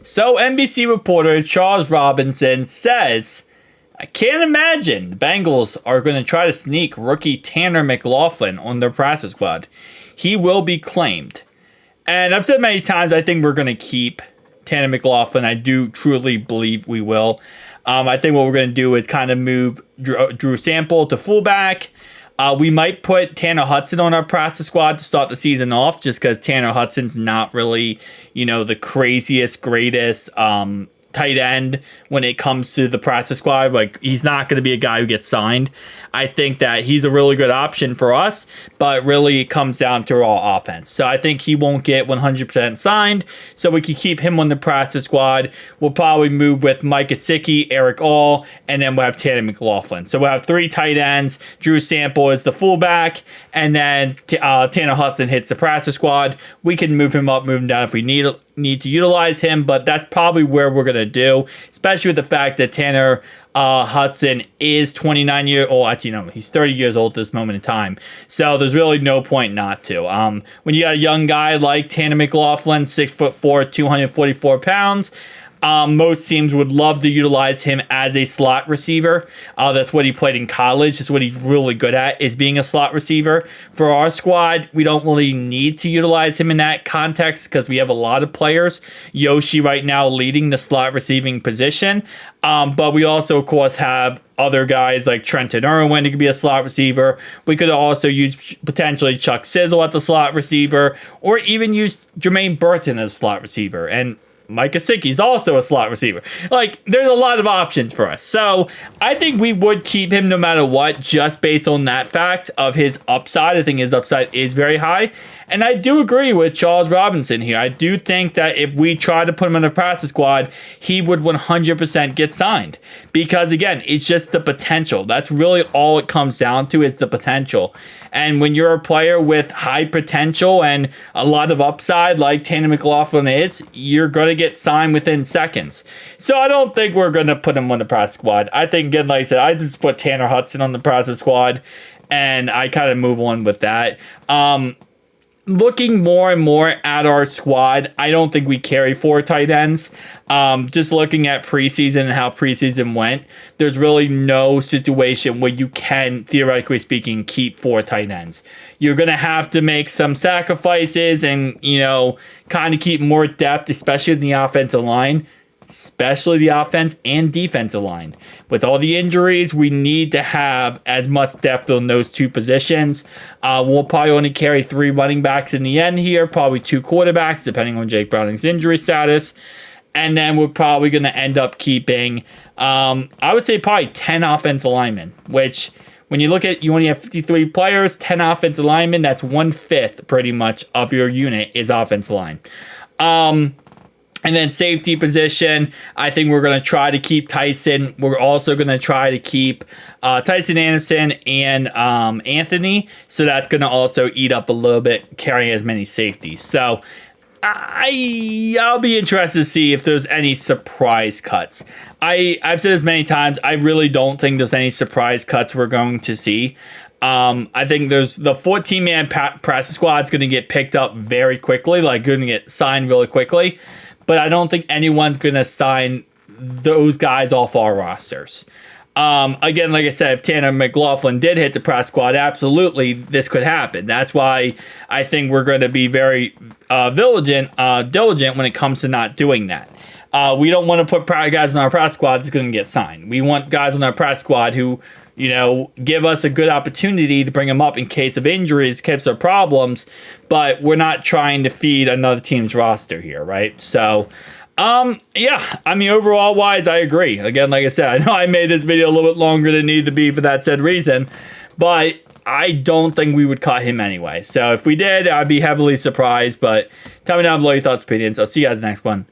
So NBC reporter Charles Robinson says, I can't imagine the Bengals are going to try to sneak rookie Tanner McLaughlin on their practice squad. He will be claimed. And I've said many times, I think we're going to keep Tanner McLaughlin. I do truly believe we will. I think what we're going to do is kind of move Drew Sample to fullback. We might put Tanner Hudson on our practice squad to start the season off, just because Tanner Hudson's not really, the craziest, greatest tight end when it comes to the practice squad. Like, he's not going to be a guy who gets signed. I think that he's a really good option for us, but really it comes down to raw offense. So I think he won't get 100% signed, so we can keep him on the practice squad. We'll probably move with Mike Gesicki, Eric All, and then we'll have Tanner McLaughlin. So we'll have 3 tight ends. Drew Sample is the fullback, and then Tanner Hudson hits the practice squad. We can move him up, move him down if we need to utilize him, but that's probably where we're going to do, especially with the fact that Tanner Hudson is 29 years old. Actually, no, he's 30 years old at this moment in time. So there's really no point not to. When you got a young guy like Tanner McLaughlin, 6'4", 244 pounds, most teams would love to utilize him as a slot receiver. That's what he played in college. That's what he's really good at, is being a slot receiver. For our squad, we don't really need to utilize him in that context because we have a lot of players. Yoshi right now leading the slot receiving position. But we also, of course, have other guys like Trenton Irwin who could be a slot receiver. We could also use potentially Chuck Sizzle at the slot receiver, or even use Jermaine Burton as a slot receiver. And Mike Gesicki is also a slot receiver. Like, there's a lot of options for us. So I think we would keep him no matter what, just based on that fact of his upside. I think his upside is very high. And I do agree with Charles Robinson here. I do think that if we try to put him in the practice squad, he would 100% get signed. Because, again, it's just the potential. That's really all it comes down to, is the potential. And when you're a player with high potential and a lot of upside like Tanner McLaughlin is, you're going to get signed within seconds. So I don't think we're going to put him on the practice squad. I think, again, like I said, I just put Tanner Hudson on the practice squad, and I kind of move on with that. Looking more and more at our squad, I don't think we carry 4 tight ends. Just looking at preseason and how preseason went, there's really no situation where you can, theoretically speaking, keep 4 tight ends. You're going to have to make some sacrifices and, kind of keep more depth, especially in the offensive line. Especially the offense and defensive line. With all the injuries, we need to have as much depth on those 2 positions. We'll probably only carry 3 running backs in the end here, probably 2 quarterbacks, depending on Jake Browning's injury status. And then we're probably going to end up keeping, I would say probably 10 offensive linemen, which when you look at, you only have 53 players, 10 offensive linemen, that's 1/5 pretty much of your unit is offensive line. And then safety position, I think we're going to try to keep Tyson. We're also going to try to keep Tyson Anderson and Anthony. So that's going to also eat up a little bit, carrying as many safeties. So I'll be interested to see if there's any surprise cuts. I've said this many times. I really don't think there's any surprise cuts we're going to see. I think there's the 14-man practice squad is going to get picked up very quickly, like going to get signed really quickly. But I don't think anyone's going to sign those guys off our rosters. Again, like I said, if Tanner McLaughlin did hit the practice squad, absolutely, this could happen. That's why I think we're going to be very diligent when it comes to not doing that. We don't want to put guys on our practice squad that's going to get signed. We want guys on our practice squad who, give us a good opportunity to bring them up in case of injuries, case of problems, but we're not trying to feed another team's roster here, right? So, overall wise, I agree. Again, like I said, I know I made this video a little bit longer than it needed to be for that said reason, but I don't think we would cut him anyway. So if we did, I'd be heavily surprised, but tell me down below your thoughts and opinions. I'll see you guys next one.